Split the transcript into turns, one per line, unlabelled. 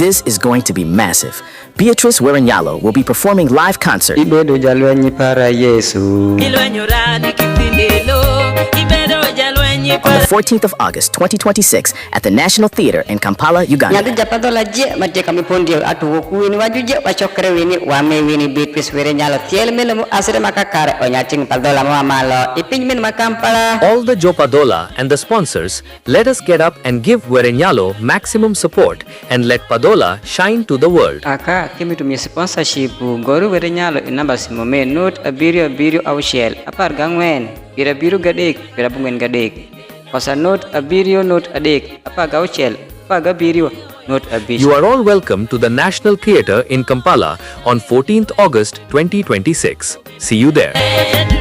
This is going to be massive. Beatrice Werinyalo will be performing live concert
Ibedo jalwenyi para Yesu.
on the 14th of August 2026 at the National Theatre in Kampala, Uganda.
Nyati japadola je maje kami pondi atu wokuini wajuje wachokre wini wame wini Beatrice Werinyalo tiel melemu asire makakare onyaching padola mo amalo ipiny min makampala.
All the Jopadola and the sponsors, let us get up and give Werinyalo maximum support and let Padola shine to the world.
Aka kimi tumia sponsorship goru Werinyalo inamba simome note abirio aushel apar gangwen biru gadek birabungen gadek. Kosa note abirio note adek apa gauchel apa gabirio note abirio.
You are all welcome to the National Theatre in Kampala on 14th August 2026. See you there.